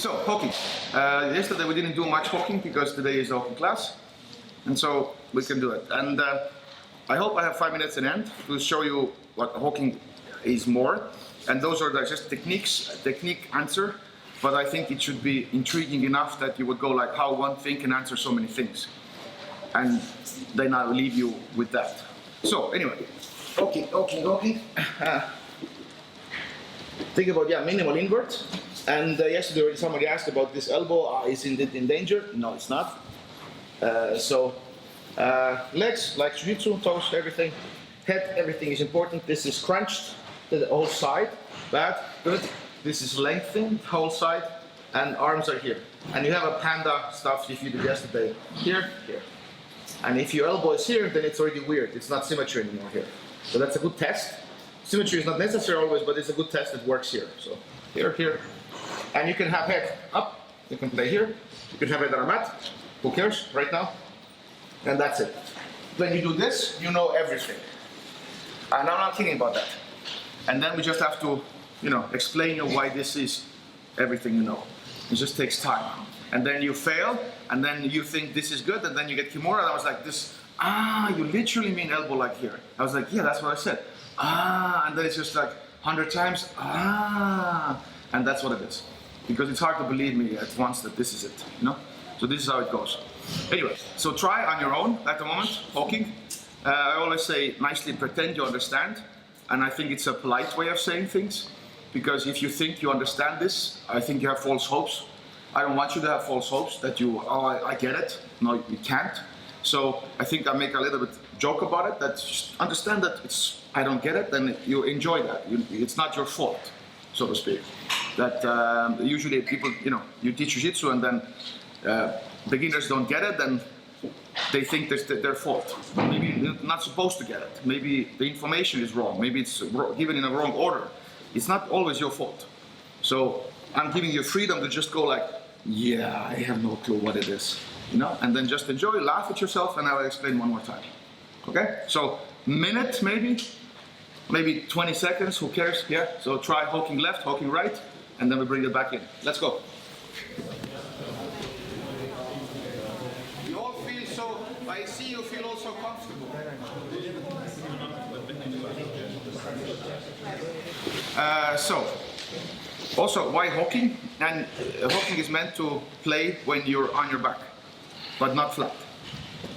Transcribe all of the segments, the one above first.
So, hockey. Yesterday we didn't do much hockey because today is hockey class, and so we can do it. And I hope I have 5 minutes in the end to show you what hockey is more. And those are just technique answer, but I think it should be intriguing enough that you would go like how one thing can answer so many things. And then I'll leave you with that. So anyway, hockey. Think about, minimal invert. And yesterday somebody asked about this elbow, is it in danger? No, it's not. Legs, like jiu-jitsu, toes, everything. Head, everything is important. This is crunched to the whole side, bad, good. This is lengthened, whole side, and arms are here. And you have a panda stuff if you did yesterday, here. And if your elbow is here, then it's already weird. It's not symmetry anymore here. So that's a good test. Symmetry is not necessary always, but it's a good test that works here. So here. And you can have head up, you can play here. You can have it on a mat, who cares, right now? And that's it. When you do this, you know everything. And I'm not kidding about that. And then we just have to, explain you why this is everything you know. It just takes time. And then you fail, and then you think this is good, and then you get Kimura, and I was like this, you literally mean elbow like here. I was like, yeah, that's what I said. And then it's just like 100 times, and that's what it is. Because it's hard to believe me at once that this is it, So this is how it goes. Anyway, so try on your own at the moment, hockey. I always say nicely pretend you understand, and I think it's a polite way of saying things, because if you think you understand this, I think you have false hopes. I don't want you to have false hopes that I get it. No, you can't. So I think I make a little bit joke about it, that just understand that I don't get it, then you enjoy that. It's not your fault, so to speak. That usually people, you teach jiu-jitsu and then beginners don't get it, then they think that's their fault. Maybe you're not supposed to get it. Maybe the information is wrong. Maybe it's given in a wrong order. It's not always your fault. So I'm giving you freedom to just go like, yeah, I have no clue what it is, and then just enjoy, laugh at yourself, and I'll explain one more time. Okay? So minute maybe 20 seconds, who cares? Yeah. So try hooking left, hooking right, and then we bring it back in. Let's go. You all feel so, I see you feel also comfortable. Also, why hooking? And hooking is meant to play when you're on your back, but not flat.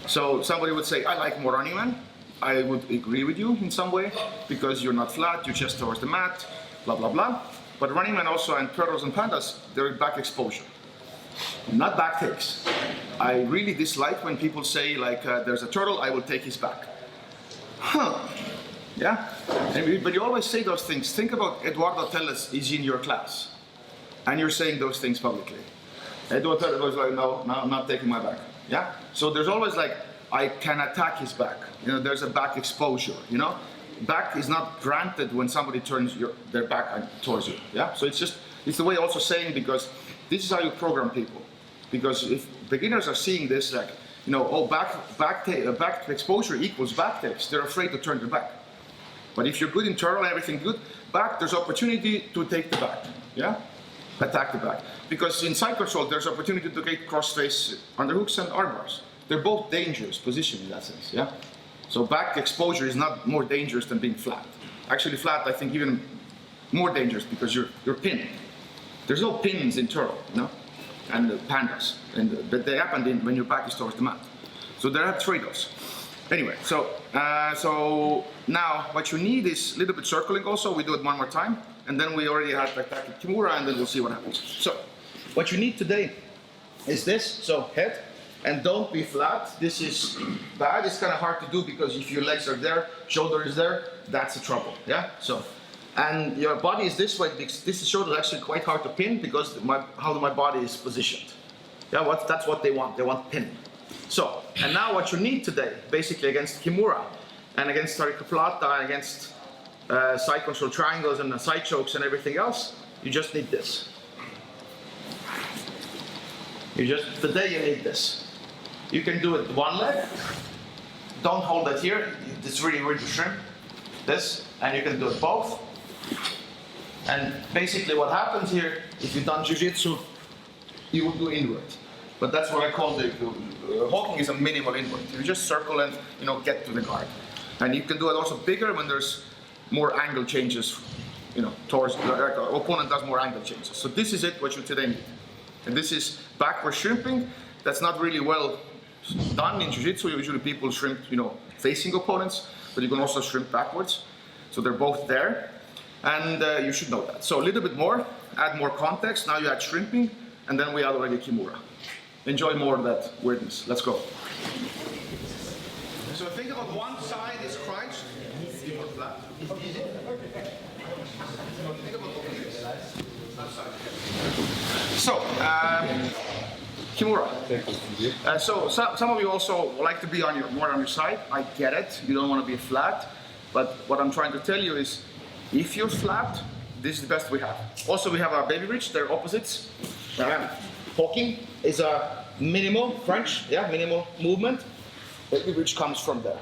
So somebody would say, I like more running man. I would agree with you in some way, because you're not flat, you're just towards the mat, blah, blah, blah. But running man also, and turtles and pandas, they're back exposure, not back takes. I really dislike when people say like, there's a turtle, I will take his back. Yeah? But you always say those things. Think about Eduardo Telles is in your class, and you're saying those things publicly. Eduardo Telles was like, no, I'm not taking my back. Yeah? So there's always like, I can attack his back. There's a back exposure, Back is not granted when somebody turns their back towards you, yeah? So it's the way also saying, because this is how you program people. Because if beginners are seeing this, like, back exposure equals back takes, they're afraid to turn their back. But if you're good in turtle and everything good, back, there's opportunity to take the back, yeah? Attack the back. Because in side control, there's opportunity to get cross-face underhooks and arm bars. They're both dangerous position in that sense, yeah? So back exposure is not more dangerous than being flat. Actually flat, I think even more dangerous, because you're pinned. There's no pins in turtle, and the pandas. But they happen when your back is towards the mat. So there are trade-offs. Anyway, so now what you need is a little bit circling also. We do it one more time, and then we already had attack Kimura, and then we'll see what happens. So what you need today is this, so head, and don't be flat. This is bad. It's kind of hard to do, because if your legs are there, shoulder is there, that's the trouble, yeah? So, and your body is this way. This shoulder is actually quite hard to pin, because how my body is positioned. Yeah, that's what they want. They want pin. So, and now what you need today, basically against Kimura, and against Plata, and against side control triangles and side chokes and everything else, you just need this. Today you need this. You can do it one leg. Don't hold it here. It's really, really shrimp. This, and you can do it both. And basically what happens here, if you've done jiu-jitsu, he will do inward. But that's what I call the hawking is a minimal inward. You just circle and get to the guard. And you can do it also bigger when there's more angle changes, towards the opponent does more angle changes. So this is it, what you today need. And this is backward shrimping. That's not really well done in jiu-jitsu. Usually people shrimp, facing opponents, but you can also shrimp backwards. So they're both there. And you should know that. So a little bit more, add more context. Now you add shrimping, and then we add already Kimura. Enjoy more of that weirdness. Let's go. So think about one side is crunched, you put flat. Think about so, Kimura. So some of you also like to be more on your side. I get it. You don't want to be flat. But what I'm trying to tell you is, if you're flat, this is the best we have. Also, we have our baby bridge. They're opposites. Hawking is a minimal French, minimal movement. Baby bridge comes from there.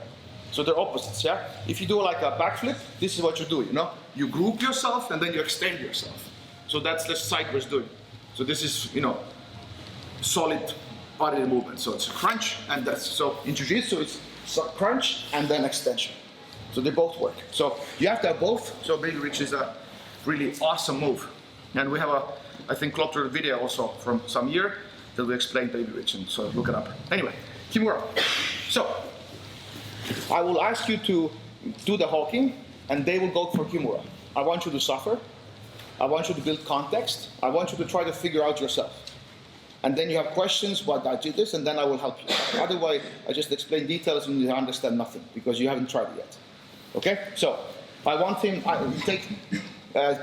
So they're opposites, If you do like a backflip, this is what you do, You group yourself and then you extend yourself. So that's the sideways doing. So this is, solid body movement. So it's a crunch and that's, so in jiu-jitsu it's crunch and then extension. So they both work. So you have to have both. So baby bridge is a really awesome move. And we have I think, Klopter video also from some year that we explained baby bridge, and so look it up. Anyway, Kimura. So I will ask you to do the hawking and they will go for Kimura. I want you to suffer. I want you to build context. I want you to try to figure out yourself. And then you have questions, what I did this, and then I will help you. Otherwise, I just explain details and you understand nothing because you haven't tried it yet. Okay? So I want him,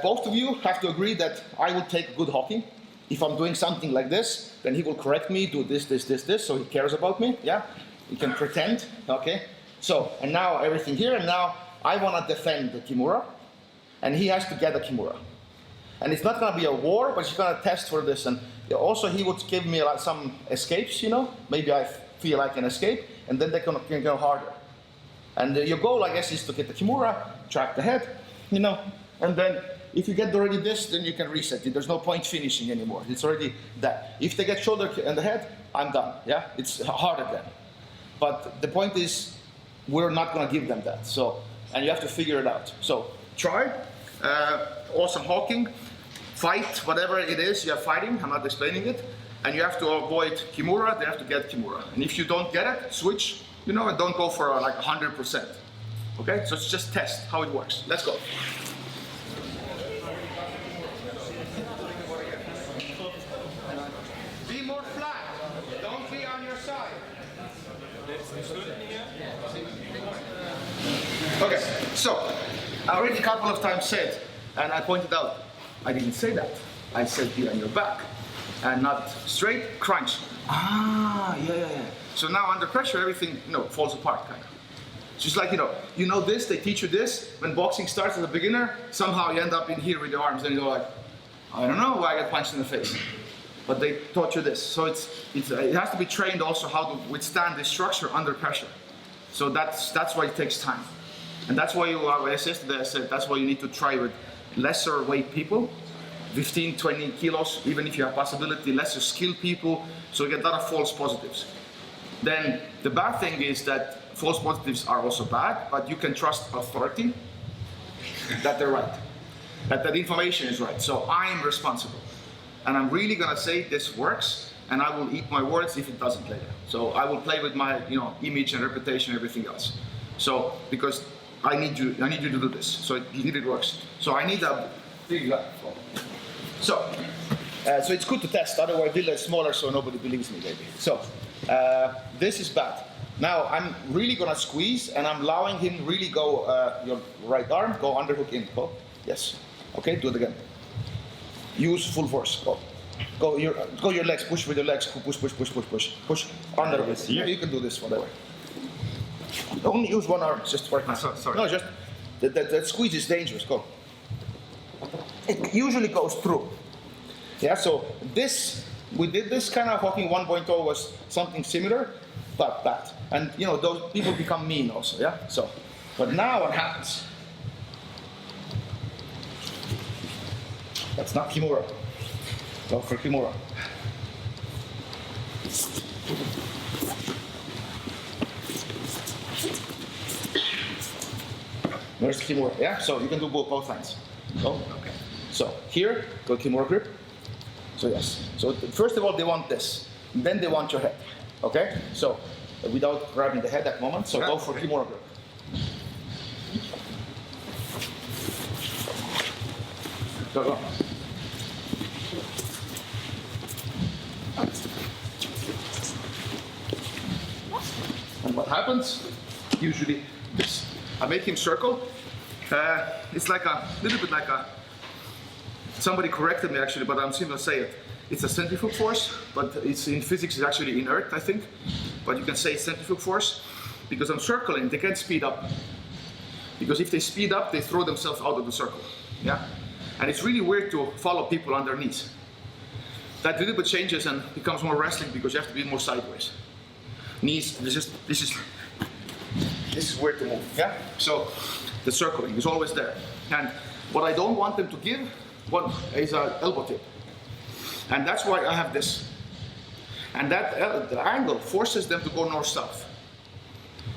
both of you have to agree that I will take good hawking. If I'm doing something like this, then he will correct me, do this, so he cares about me, He can pretend, okay? So, and now everything here, and now I want to defend the Kimura, and he has to get a Kimura. And it's not going to be a war, but he's going to test for this, and also he would give me like some escapes, Maybe I feel I can escape, and then they can go harder. And your goal, I guess, is to get the Kimura, trap the head, and then if you get already this, then you can reset it. There's no point finishing anymore. It's already that. If they get shoulder and the head, I'm done, It's harder then. But the point is, we're not going to give them that. So, and you have to figure it out. So try, awesome hawking, fight, whatever it is you're fighting, I'm not explaining it. And you have to avoid Kimura, they have to get Kimura. And if you don't get it, switch, and don't go for like 100%. Okay, so it's just test how it works. Let's go. Be more flat, don't be on your side. Okay, so I already a couple of times said, and I pointed out, I didn't say that. I said be on your back and not straight, crunch. Yeah. So now under pressure, everything, falls apart kind of. It's just like, this, they teach you this. When boxing starts as a beginner, somehow you end up in here with your arms and you go like, I don't know why I got punched in the face. But they taught you this. So it has to be trained also how to withstand this structure under pressure. So that's why it takes time. And that's why I said that's why you need to try with lesser weight people, 15, 20 kilos, even if you have possibility, lesser skilled people, so you get a lot of false positives. Then the bad thing is that false positives are also bad, but you can trust authority that they're right, that the information is right. So I'm responsible. And I'm really gonna say this works, and I will eat my words if it doesn't later. So I will play with my image and reputation and everything else. So because I need you to do this. So it works. So I need a big So it's good to test. Otherwise, build it smaller so nobody believes me, baby. So this is bad. Now I'm really gonna squeeze, and I'm allowing him really go your right arm, go underhook in. Go. Yes. Okay. Do it again. Use full force. Go. Go your legs. Push with your legs. Push. Underhook. Yeah, you can do this whatever. Only use one arm. Just right now. Sorry. No, just that squeeze is dangerous. Go. It usually goes through. Yeah. So we did this kind of hawking 1.0 was something similar, but bad. And those people become mean also. Yeah. So, but now what happens? That's not Kimura. Go for Kimura. There's Kimura, yeah? So you can do both hands. So, okay. So here, go Kimura grip. So yes. So first of all, they want this. Then they want your head. Okay? So without grabbing the head at the moment, so go for Kimura grip. Go. And what happens? Usually this. I make him circle. It's like a little bit like a. Somebody corrected me actually, but I'm still gonna say it. It's a centrifugal force, but it's in physics it's actually inert, I think. But you can say centrifugal force because I'm circling. They can't speed up because if they speed up, they throw themselves out of the circle. Yeah, and it's really weird to follow people on their knees. That little bit changes and becomes more wrestling because you have to be more sideways. Knees. This is weird to move. Yeah. So the circling is always there. And what I don't want them to give, one is an elbow tip. And that's why I have this. And that the angle forces them to go north-south.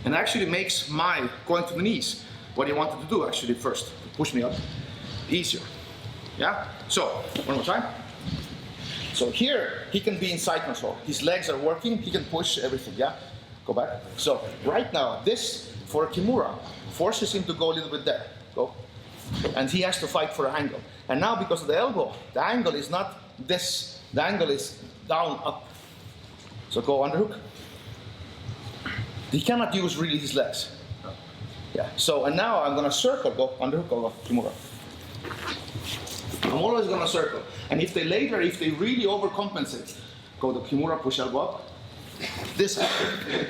And actually makes my going to the knees, what he wanted to do actually first, to push me up, easier. Yeah? So, one more time. So here, he can be in side control. His legs are working, he can push everything, yeah? Go back. So, right now, this, for Kimura, forces him to go a little bit there. Go. And he has to fight for an angle. And now, because of the elbow, the angle is not this. The angle is down, up. So go underhook. He cannot use really his legs. Yeah. So, and now I'm gonna circle, go underhook, go Kimura. I'm always gonna circle. And if they really overcompensate, go to Kimura, push elbow up. This happens.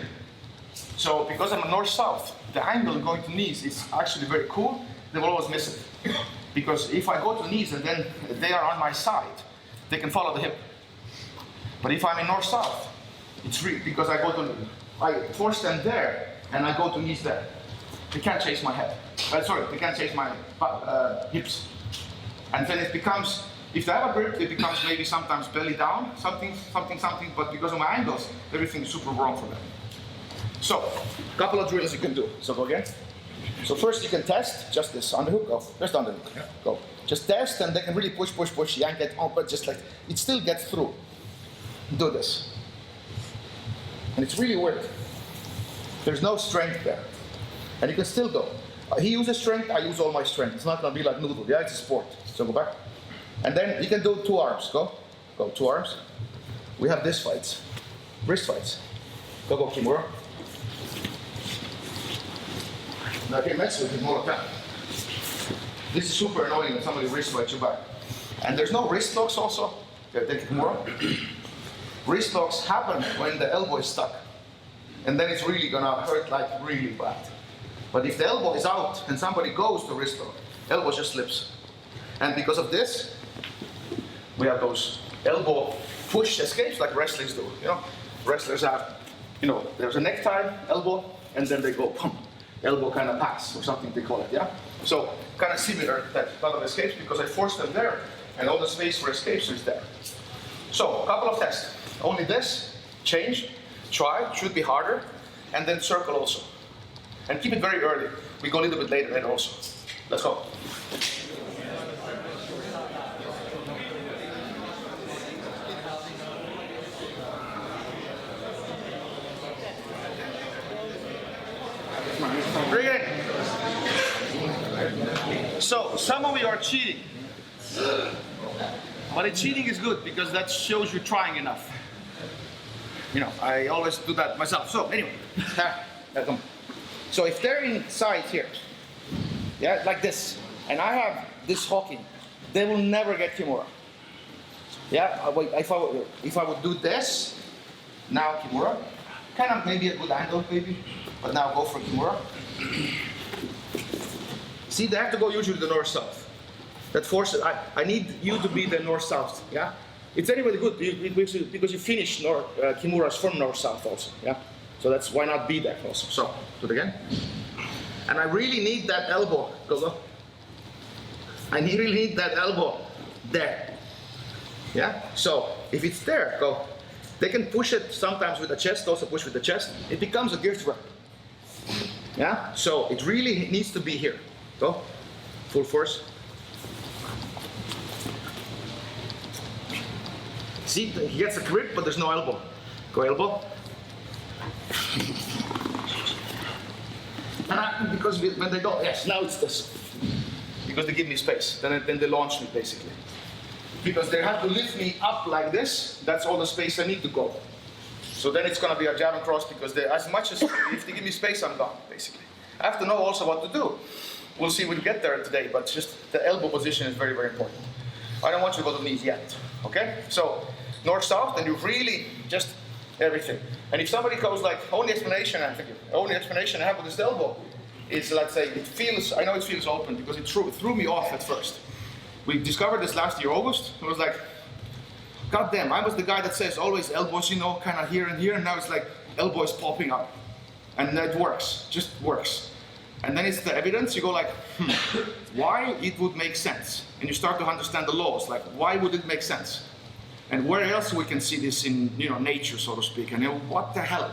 So because I'm a north-south, the angle going to knees is actually very cool. They will always miss it. Because if I go to knees and then they are on my side, they can follow the hip. But if I'm in north-south, it's really because I force them there and I go to knees there. They can't chase my head. They can't chase my hips. And then it becomes, if they have a grip, it becomes maybe sometimes belly down, something, but because of my angles, everything is super wrong for them. So, a couple of drills you can do. So go again. So first you can test, just this underhook, go. Just underhook, go. Just test and they can really push, yank it, but just like, it still gets through. Do this. And it's really weird. There's no strength there. And you can still go. He uses strength, I use all my strength. It's not gonna be like noodle, yeah, it's a sport. So go back. And then you can do 2 arms, go. Go, 2 arms. We have this fights, wrist fights. Go, Kimura. Now again, next with Kimura tap. This is super annoying when somebody wrist fights you back. And there's no wrist locks also. Okay, take Kimura. Wrist locks happen when the elbow is stuck. And then it's really gonna hurt like really bad. But if the elbow is out and somebody goes to wrist lock, elbow just slips. And because of this, we have those elbow push escapes like wrestlers do. You know, wrestlers have, there's a necktie, elbow, and then they go pump. Elbow kind of pass or something they call it, yeah? So kind of similar that lot of escapes because I forced them there and all the space for escapes is there. So a couple of tests. Only this, change, try, should be harder, and then circle also. And keep it very early. We go a little bit later also. Let's go. Bring it in. So, some of you are cheating. But cheating is good because that shows you're trying enough. I always do that myself. So, anyway. So, if they're inside here, yeah, like this, and I have this hawking, they will never get Kimura. Yeah, if I would do this, now Kimura, kind of maybe a good angle, maybe, but now go for Kimura. See, they have to go usually the north-south. That forces, I need you to be the north-south, yeah? It's anyway good because you finish Kimuras from north-south also, yeah? So that's why not be there also. So, do it again. And I really need that elbow, go. I really need that elbow there, yeah? So, if it's there, go. They can push it sometimes with the chest, also push with the chest. It becomes a gift wrap. Yeah, so it really needs to be here. Go, full force. See, he gets a grip, but there's no elbow. Go elbow. Because when they don't, yes, now it's this. Because they give me space, then they launch me basically. Because they have to lift me up like this, that's all the space I need to go. So then it's gonna be a jab and cross because as much as, if they give me space, I'm gone, basically. I have to know also what to do. We'll see when we get there today, but just the elbow position is very, very important. I don't want you to go to the knees yet, okay? So, north-south, and you really just everything. And if somebody goes like, only explanation I have with this elbow is, let's say, I know it feels open because it threw me off at first. We discovered this last year, August. It was like, God damn, I was the guy that says always elbows, you know, kind of here, and now it's like elbow is popping up. And it works, just works. And then it's the evidence, you go like, why it would make sense? And you start to understand the laws, like why would it make sense? And where else we can see this in, you know, nature, so to speak? And you know, what the hell?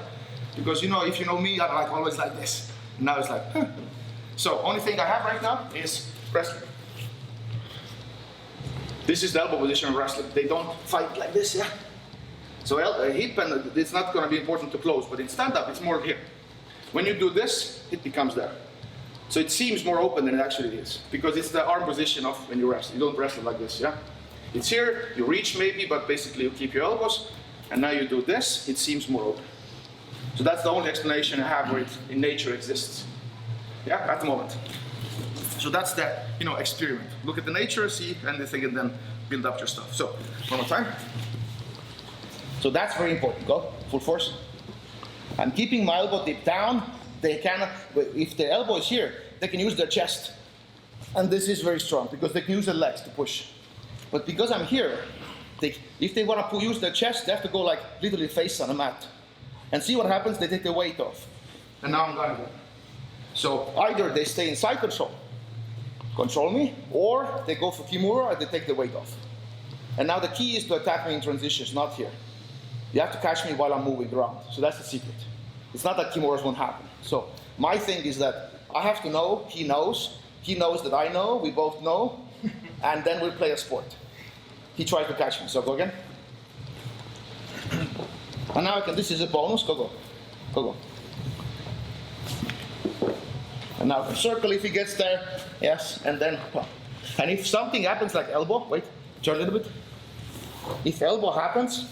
Because you know, if you know me, I'm like always like this. And now it's like, So only thing I have right now is wrestling. This is the elbow position of wrestling. They don't fight like this, yeah? So hip, and it's not going to be important to close, but in stand-up, it's more here. When you do this, it becomes there. So it seems more open than it actually is, because it's the arm position of when you wrestle. You don't wrestle like this, yeah? It's here, you reach maybe, but basically you keep your elbows, and now you do this, it seems more open. So that's the only explanation I have where it in nature exists. Yeah, at the moment. So that's the, you know, experiment. Look at the nature, see anything, and then build up your stuff. So, one more time. So that's very important. Go, full force. I'm keeping my elbow deep down. They cannot, if the elbow is here, they can use their chest. And this is very strong, because they can use their legs to push. But because I'm here, if they want to use their chest, they have to go like literally face on a mat. And see what happens, they take the weight off. And now I'm gonna go. So either they stay in side control me, or they go for Kimura and they take the weight off. And now the key is to attack me in transitions, not here. You have to catch me while I'm moving around. So that's the secret. It's not that Kimuras won't happen. So my thing is that I have to know, he knows that I know, we both know, and then we'll play a sport. He tries to catch me, so go again. And now I can, this is a bonus, go. And now I can circle if he gets there, yes, and then, and if something happens like elbow, wait, turn a little bit. If elbow happens,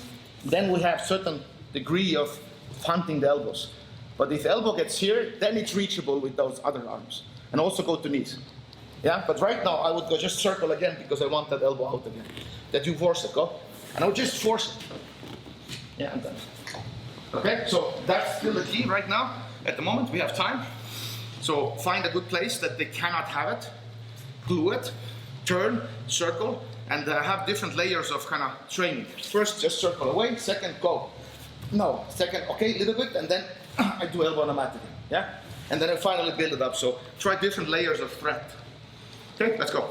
then we have certain degree of hunting the elbows. But if elbow gets here, then it's reachable with those other arms. And also go to knees. Yeah, but right now I would go just circle again because I want that elbow out again. That you force it, go. And I would just force it. Yeah, and then. Okay, so that's still the key right now. At the moment, we have time. So find a good place that they cannot have it. Glue it, turn, circle, and have different layers of kind of training. First, just circle away. Second, go. No, second, okay, a little bit, and then I do elbow on a mat again. Yeah? And then I finally build it up. So try different layers of threat. Okay, let's go.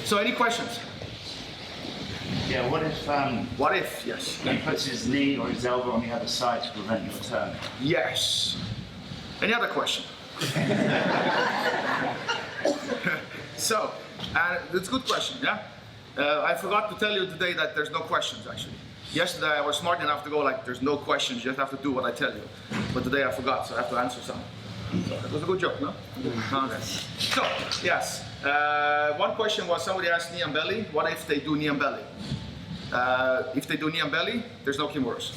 So any questions? Yeah, what if Yes. he puts his knee or his elbow on the other side to prevent your turn? Yes. Any other question? So, it's a good question, yeah? I forgot to tell you today that there's no questions, actually. Yesterday I was smart enough to go like, there's no questions, you just have to do what I tell you. But today I forgot, so I have to answer some. So it was a good joke, no? Okay. So, yes. One question was, somebody asked knee and belly, what if they do knee and belly? If they do knee and belly, there's no Kimuras.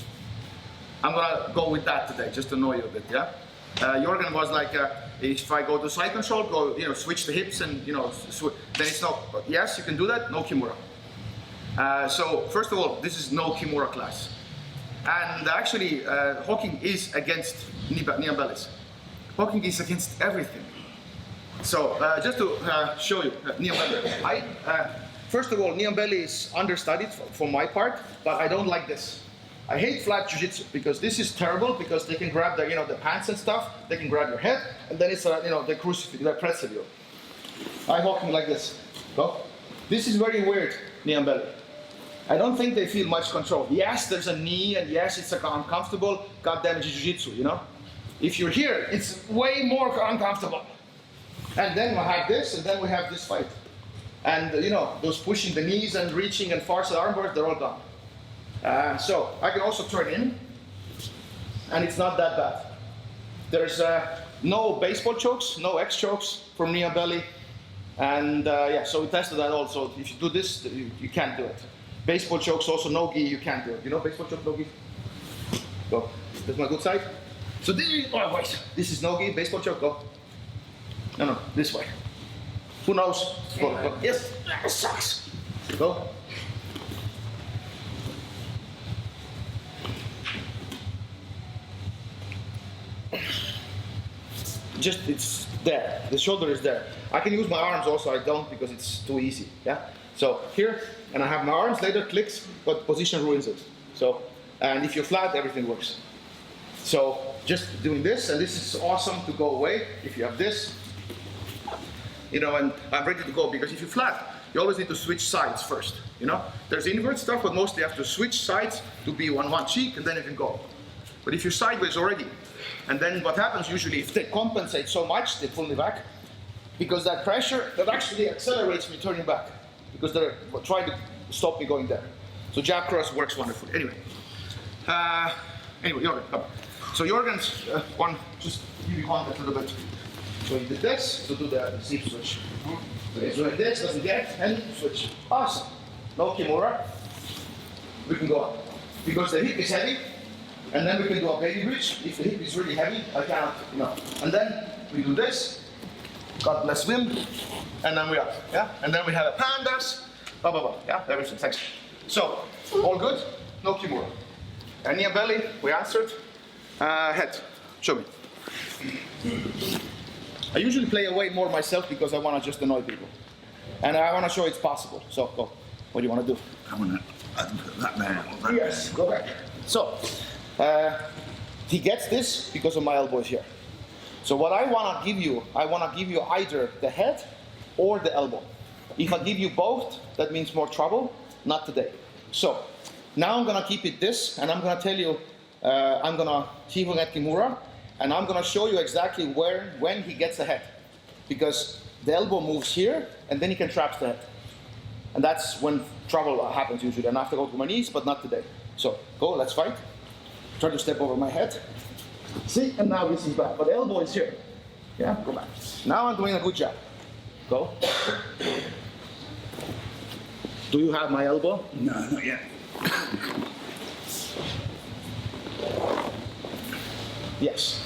I'm gonna go with that today, just to annoy you a bit, yeah? Jorgen was like, if I go to side control, go, you know, switch the hips and, you know, then it's not, yes, you can do that, no Kimura. So, first of all, this is no Kimura class. And actually, hawking is against knee and bellies. Hawking is against everything. So, just to show you, knee and belly. First of all, knee and belly is understudied for my part, but I don't like this. I hate flat jiu-jitsu because this is terrible because they can grab the, the pants and stuff, they can grab your head, and then it's, they crucifix, they pretzel you. I walk him like this. Go. This is very weird, knee and belly. I don't think they feel much control. Yes, there's a knee, and yes, it's uncomfortable. Goddamn jiu-jitsu, If you're here, it's way more uncomfortable. And then we have this, and then we have this fight. And those pushing the knees and reaching and farsighted armbar, they're all done. So I can also turn in, and it's not that bad. There's no baseball chokes, no X chokes from knee and belly. And so we tested that also. If you do this, you can't do it. Baseball chokes also, no gi, you can't do it. Baseball choke, no gi? Go. That's my good side. So this is no gi, baseball choke, go. No, this way. Who knows? Go. Yes, that sucks. Go. It's there. The shoulder is there. I can use my arms also. I don't because it's too easy. Yeah. So here, and I have my arms. Later clicks, but position ruins it. So, and if you're flat, everything works. So just doing this, and this is awesome to go away. If you have this, and I'm ready to go because if you're flat, you always need to switch sides first. There's invert stuff, but mostly you have to switch sides to be on one cheek, and then you can go. But if you're sideways already, and then what happens usually, if they compensate so much, they pull me back, because that pressure, that actually accelerates me turning back, because they're trying to stop me going there. So jab cross works wonderfully. Anyway, Jorgen, come on. So Jorgen's just give you contact a little bit. So you did this, so do the sleep switch. Okay, so like this, doesn't get, and switch. Awesome. No Kimura. We can go up. Because the hip is heavy, and then we can do a baby bridge. If the hip is really heavy, I cannot, And then we do this. God bless Wim. And then we are, yeah? And then we have a pandas, blah, blah, blah, yeah? Everything, thanks. So, all good? No Kimura. And knee and belly, we answered. Head, show me. I usually play away more myself because I want to just annoy people. And I want to show it's possible. So, go. What do you want to do? I want to put that there. Yes, go back. So, he gets this because of my elbows here. So what I want to give you either the head or the elbow. If I give you both, that means more trouble. Not today. So, now I'm going to keep it this, and I'm going to tell you, I'm going to keep him at Kimura, and I'm going to show you exactly when he gets the head. Because the elbow moves here, and then he can trap the head. And that's when trouble happens usually. And I have to go to my knees, but not today. So, go, let's fight. Try to step over my head. See, and now this is back. But the elbow is here. Yeah, go back. Now I'm doing a good job. Go. Do you have my elbow? No, not yet. Yes.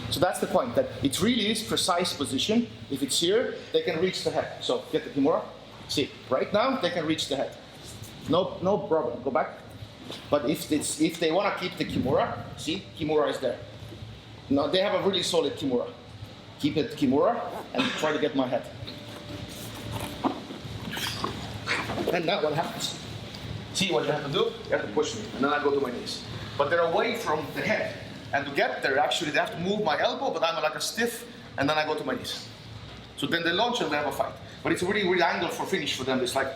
So that's the point, that it really is precise position. If it's here, they can reach the head. So get the Kimura. See, right now they can reach the head. No problem. Go back. But if they want to keep the Kimura, see, Kimura is there. Now they have a really solid Kimura. Keep it Kimura and try to get my head. And now what happens? See what you have to do? You have to push me, and then I go to my knees. But they're away from the head. And to get there, actually, they have to move my elbow, but I'm like a stiff, and then I go to my knees. So then they launch and they have a fight. But it's a really, really angle for finish for them. It's like,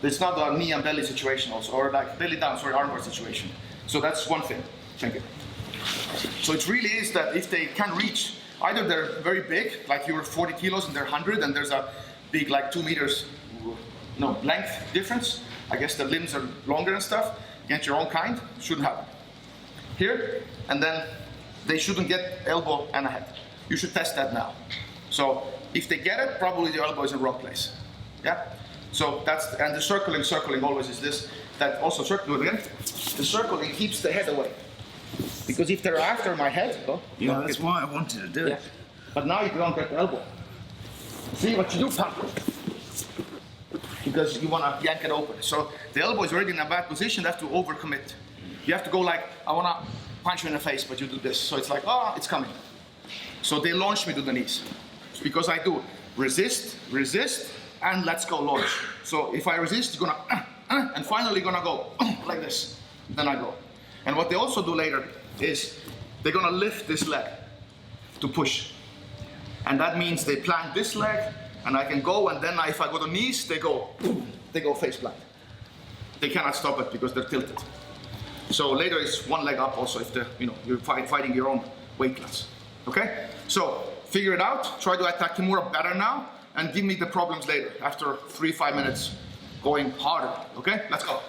it's not a knee and belly situation also, or like belly down, sorry, armbar situation. So that's one thing. Thank you. So it really is that if they can reach, either they're very big, like you're 40 kilos and they're 100, and there's a big, like 2 meters, length difference. I guess the limbs are longer and stuff. Against your own kind, shouldn't happen. Here, and then they shouldn't get elbow and a head. You should test that now. So if they get it, probably the elbow is in the wrong place. Yeah? So that's, and the circling always is this, that also do it again. The circling keeps the head away. Because if they're after my head, yeah, that's why I wanted to do it. But now you don't get the elbow. See what you do, pal? Because you want to yank it open. So the elbow is already in a bad position, they have to overcommit. You have to go like, I want to punch you in the face, but you do this. So it's like, oh, it's coming. So they launch me to the knees. Because I do resist, and let's go launch. So if I resist, you're gonna, and finally gonna go like this. Then I go. And what they also do later is they're gonna lift this leg to push. And that means they plant this leg, and I can go, and then if I go to knees, they go face plant. They cannot stop it because they're tilted. So later it's one leg up also if you're fighting your own weight class. Okay? So figure it out, try to attack Kimura better now, and give me the problems later after 3-5 minutes going harder. Okay? Let's go.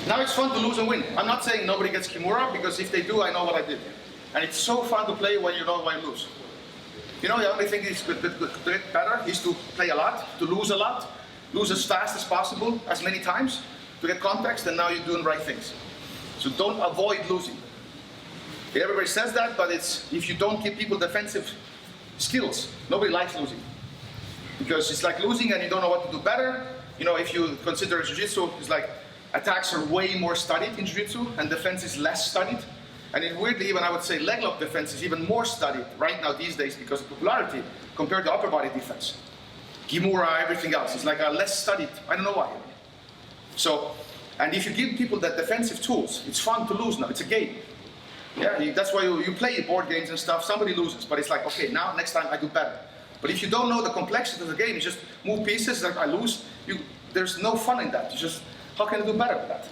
Now it's fun to lose and win. I'm not saying nobody gets Kimura, because if they do, I know what I did. And it's so fun to play when you know when you lose. The only thing is to get better is to play a lot, to lose a lot, lose as fast as possible, as many times, to get context, and now you're doing the right things. So don't avoid losing. Everybody says that, but if you don't give people defensive skills, nobody likes losing. Because it's like losing and you don't know what to do better. If you consider jiu-jitsu, it's like attacks are way more studied in jiu-jitsu and defense is less studied. And weirdly, even I would say leg lock defense is even more studied right now these days because of popularity compared to upper body defense. Kimura, everything else, is like a less studied, I don't know why. So, and if you give people the defensive tools, it's fun to lose now, it's a game. Yeah, that's why you play board games and stuff, somebody loses, but it's like, okay, now next time I do better. But if you don't know the complexity of the game, you just move pieces, like I lose, there's no fun in that. You just, how can I do better with that?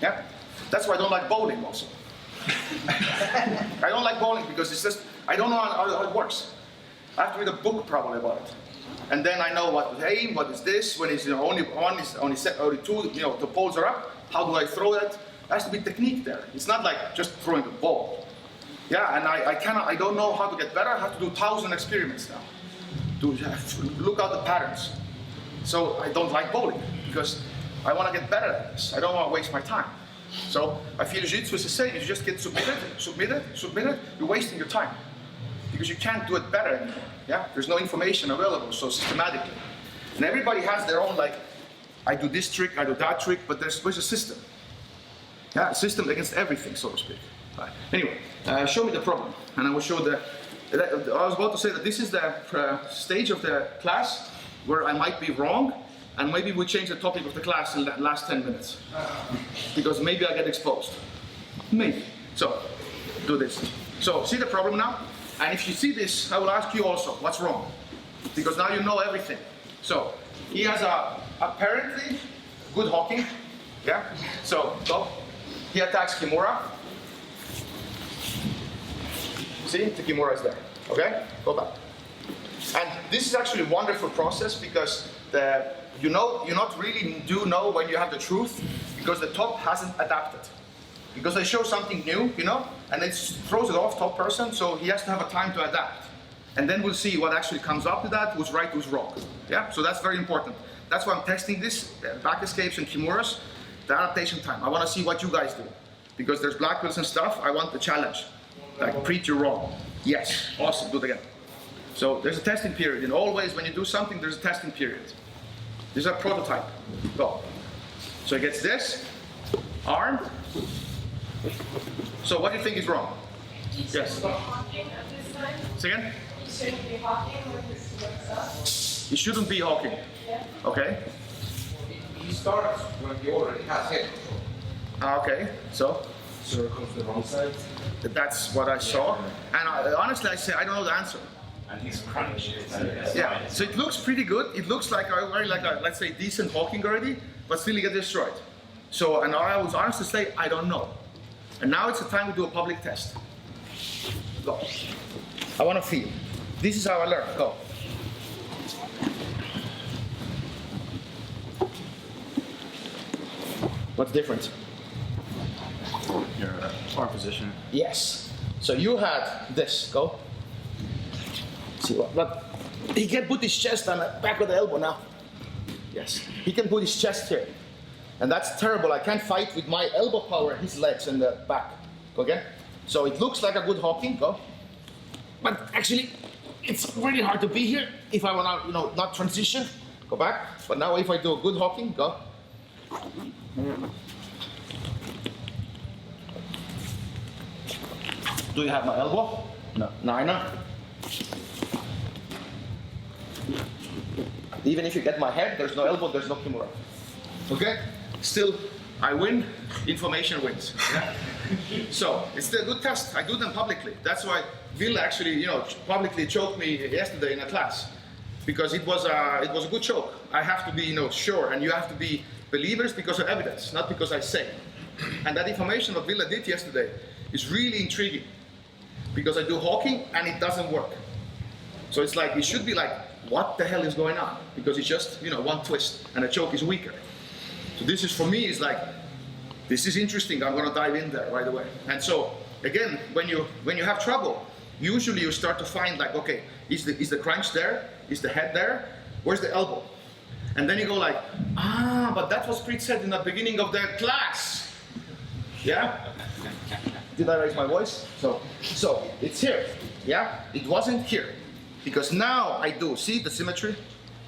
Yeah, that's why I don't like bowling also. I don't like bowling because it's just, I don't know how it works. I have to read a book probably about it. And then I know what to aim, what is this, when it's only one, is only two, the poles are up, how do I throw that? There has to be technique there. It's not like just throwing the ball. Yeah, and I don't know how to get better. I have to do 1,000 experiments now to look out the patterns. So I don't like bowling because I want to get better at this. I don't want to waste my time. So I feel jiu-jitsu is the same. If you just get submitted, you're wasting your time because you can't do it better anymore. Yeah, there's no information available so systematically, and everybody has their own like, I do this trick, I do that trick, but there's a system. Yeah, a system against everything, so to speak. Right. Anyway, show me the problem, and I will show I was about to say that this is the stage of the class where I might be wrong, and maybe we change the topic of the class in the last 10 minutes. Because maybe I get exposed. Maybe. So, do this. So, see the problem now? And if you see this, I will ask you also, what's wrong? Because now you know everything. So, he has apparently good hocking. Yeah? So, go. He attacks Kimura. See, the Kimura is there. Okay? Go back. And this is actually a wonderful process because you not really do know when you have the truth because the top hasn't adapted. Because they show something new, and it throws it off top person, so he has to have a time to adapt. And then we'll see what actually comes up to that, who's right, who's wrong. Yeah, so that's very important. That's why I'm testing this, back escapes and Kimuras, the adaptation time. I want to see what you guys do. Because there's black belts and stuff, I want the challenge. Like, Priit, you're wrong. Yes, awesome, do it again. So there's a testing period, and always when you do something, there's a testing period. This is a prototype. Go. So he gets this, armed. So what do you think is wrong? Yes. Say again? He shouldn't be hawking with his legs up. He shouldn't be hawking. Yeah. Okay. He starts when he already has head control. Okay. So Circles the wrong side. that's what I saw. And honestly, I say I don't know the answer. And he's crunched. Yeah. So it looks pretty good. It looks like a very let's say decent hawking already, but still you get destroyed. So and I was honest to say I don't know. And now it's the time to do a public test. Go. I want to feel. This is how I learn. Go. What's different? Your arm position. Yes. So you had this. Go. See what? But he can put his chest on the back of the elbow now. Yes. He can put his chest here. And that's terrible. I can't fight with my elbow power, his legs and the back. Go again. So it looks like a good hawking. Go. But actually, it's really hard to be here if I want to, not transition. Go back. But now if I do a good hawking, go. Do you have my elbow? No. No, I know. Even if you get my head, there's no elbow, there's no Kimura. Okay? Still, I win, information wins. Yeah? So, it's a good test. I do them publicly. That's why Will actually, publicly choked me yesterday in a class. Because it was a good choke. I have to be, sure, and you have to be believers because of evidence, not because I say. And that information that Ville did yesterday is really intriguing. Because I do hawking and it doesn't work. So it's like, it should be like, what the hell is going on? Because it's just, one twist and a choke is weaker. So this is, for me, is like, this is interesting, I'm gonna dive in there right away. And so, again, when you have trouble, usually you start to find like, okay, is the crunch there? Is the head there? Where's the elbow? And then you go like, but that was Priit said in the beginning of the class. Yeah? Did I raise my voice? So it's here, yeah? It wasn't here. Because now I do, see the symmetry?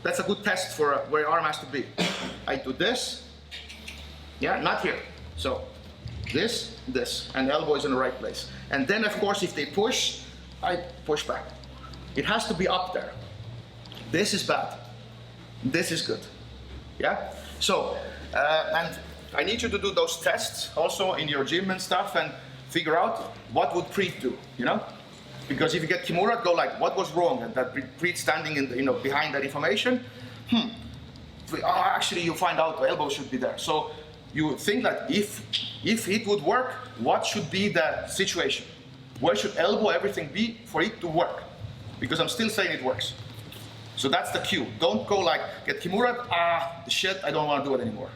That's a good test for where arm has to be. I do this, yeah, not here. So this, and the elbow is in the right place. And then of course if they push, I push back. It has to be up there. This is bad. This is good. Yeah? So, and I need you to do those tests also in your gym and stuff and figure out what would Priit do, Because if you get Kimura, go like, what was wrong? And that Priit standing in the, behind that information, actually you find out the elbow should be there. So you think that if it would work, what should be the situation? Where should elbow everything be for it to work? Because I'm still saying it works. So that's the cue. Don't go like, get Kimura, shit, I don't want to do it anymore.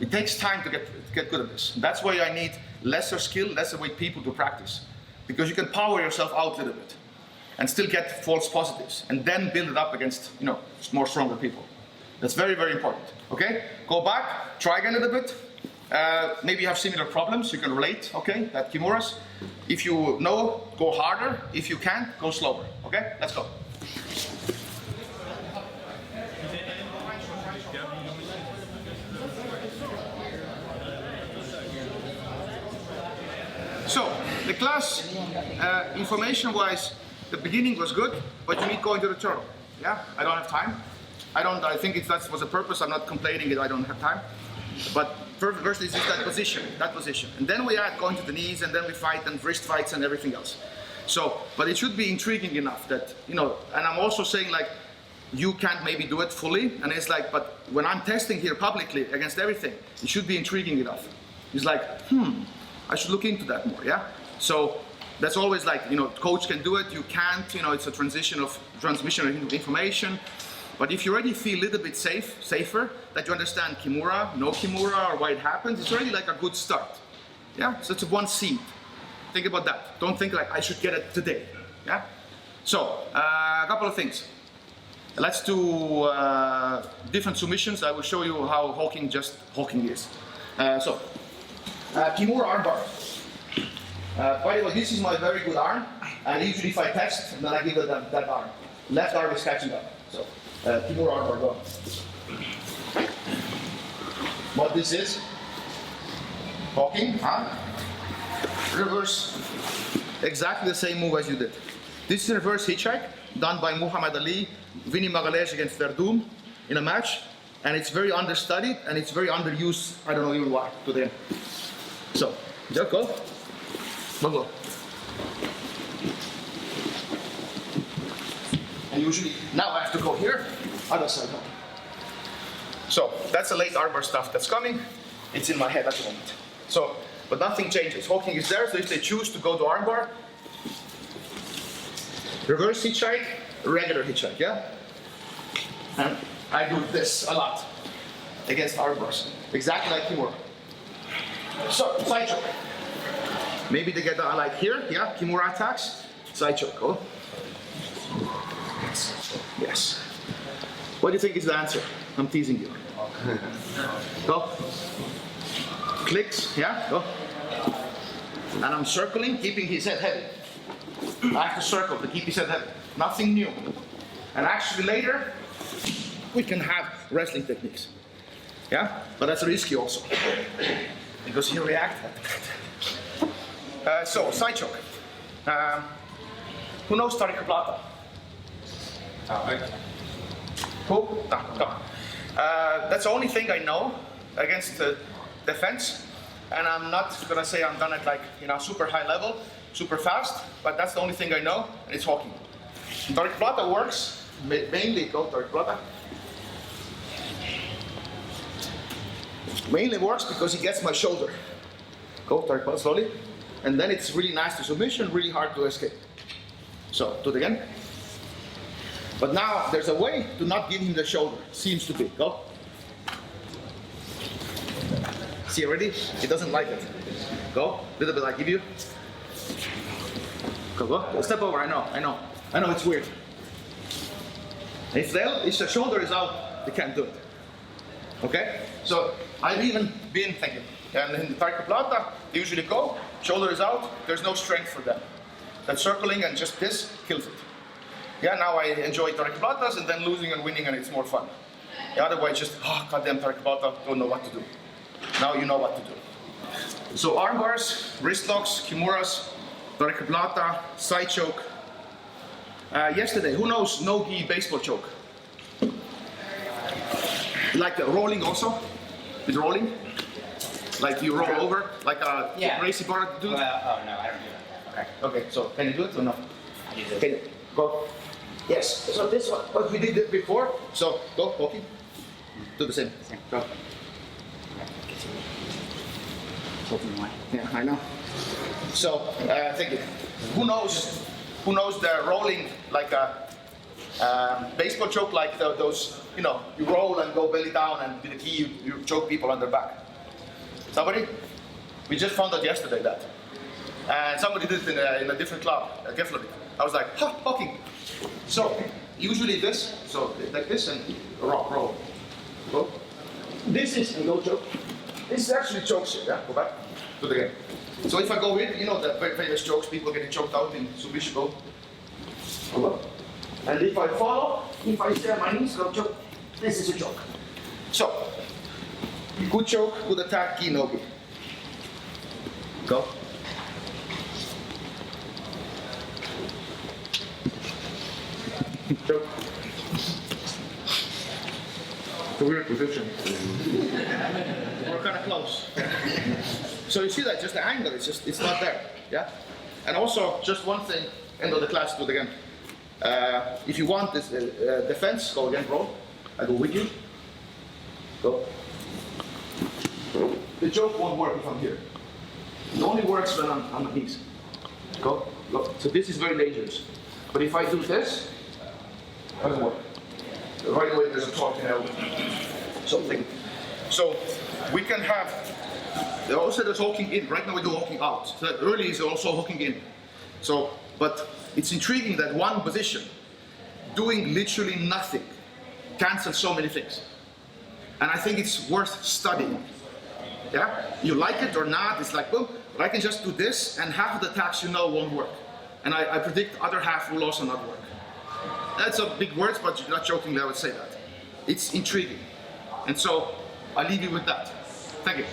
It takes time to get good at this. That's why I need lesser skill, lesser weight people to practice. Because you can power yourself out a little bit and still get false positives and then build it up against, more stronger people. That's very, very important. Okay? Go back, try again a little bit. Maybe you have similar problems, you can relate, okay? That Kimuras. If you know, go harder. If you can't, go slower. Okay? Let's go. So, the class, information-wise, the beginning was good, but you need to go into the turtle. Yeah? I don't have time. I think that was a purpose. I'm not complaining that I don't have time. But first is that position. And then we add going to the knees, and then we fight and wrist fights and everything else. So, but it should be intriguing enough that, and I'm also saying like, you can't maybe do it fully. And it's like, but when I'm testing here publicly against everything, it should be intriguing enough. It's like, I should look into that more, yeah? So that's always like, coach can do it, you can't, it's a transmission of information. But if you already feel a little bit safer, that you understand Kimura, no Kimura, or why it happens, it's already like a good start. Yeah, so it's one seed. Think about that. Don't think like, I should get it today, yeah? So, a couple of things. Let's do different submissions. I will show you how hawking is. Kimura armbar. By the way, this is my very good arm, and usually if I test, then I give it that arm. Left arm is catching up. So, Kimura armbar, go. What this is? Hawking, reverse. Exactly the same move as you did. This is reverse hitchhike, done by Muhammad Ali, Vinny Magalhaes against Verdum in a match, and it's very understudied and it's very underused. I don't know even why today. So, just go. Go. And usually, now I have to go here, other side. So, that's the late armbar stuff that's coming. It's in my head at the moment. So, but nothing changes. Hawking is there, so if they choose to go to armbar, reverse hitchhike, regular hitchhike, yeah? And I do this a lot against armbars. Exactly like Kimura. So, side choke. Maybe they get like here, yeah, Kimura attacks, side choke, oh. Yes. What do you think is the answer? I'm teasing you. Go. Clicks, yeah, go. And I'm circling, keeping his head heavy. I have to circle to keep his head heavy. Nothing new. And actually later, we can have wrestling techniques. Yeah? But that's risky also. Because you react. So, side choke. Who knows Tarikaplata? Who? No, come on. That's the only thing I know against defense, and I'm not gonna say I'm done at like super high level, super fast, but that's the only thing I know, and it's walking. Tarikaplata works mainly. Go Tarikaplata. Mainly works because he gets my shoulder. Go Tarikaplata slowly, and then it's really nice to submission, really hard to escape. So do it again. But now there's a way to not give him the shoulder. Seems to be. Go. See already? He doesn't like it. Go. Little bit I give you. Go. Step over. I know it's weird. If the shoulder is out, they can't do it. Okay? So I've even been thinking. And in the Tarikaplata, they usually go, shoulder is out, there's no strength for them. That circling and just this kills it. Yeah, now I enjoy Tarikaplatas and then losing and winning, and it's more fun. Yeah, otherwise just, goddamn Tarikaplata, don't know what to do. Now you know what to do. So arm bars, wrist locks, Kimuras, Tarikaplata, side choke. Yesterday, who knows no-gi baseball choke? Like rolling also? With rolling? Like you roll over, like a racy bar to do it? Oh no, I don't do that. Okay. Okay, so can you do it or no? I do Can you go? Yes. So this one, what we did it before. So go, walking. Do the same. Go. Open away. Yeah, I know. So thank you. Who knows the rolling like a baseball choke, like those, you roll and go belly down, and with the key you choke people on their back. Somebody? We just found out yesterday that. And somebody did it in a different club, Keflavik. I was like, walking. So usually this, so like this and roll. Go. This is and go choke. This is actually chokes, yeah? Go back. Do it again. So if I go with, the very famous chokes, people getting choked out in Subishi, go. Go up. And if I follow, if I stay on my knees, go choke. This is a choke. So, good choke, good attack, gi, no gi. Go. Choke. It's a weird position. We're kind of close. So you see that, just the angle, it's not there, yeah? And also, just one thing, end of the class, do it again. If you want this defense, go again, roll. I go with you. Go. The choke won't work if I'm here. It only works when I'm on my knees. Go, go. So this is very dangerous. But if I do this, it doesn't work. Right away there's a torque in elbow. Something. So we can have, also there's hooking in. Right now we do hooking out. So early is also hooking in. So, but it's intriguing that one position, doing literally nothing, cancels so many things. And I think it's worth studying. Yeah? You like it or not, it's like, boom, but I can just do this, and half of the attacks won't work. And I predict the other half will also not work. That's a big words, but not jokingly I would say that. It's intriguing. And so I leave you with that. Thank you.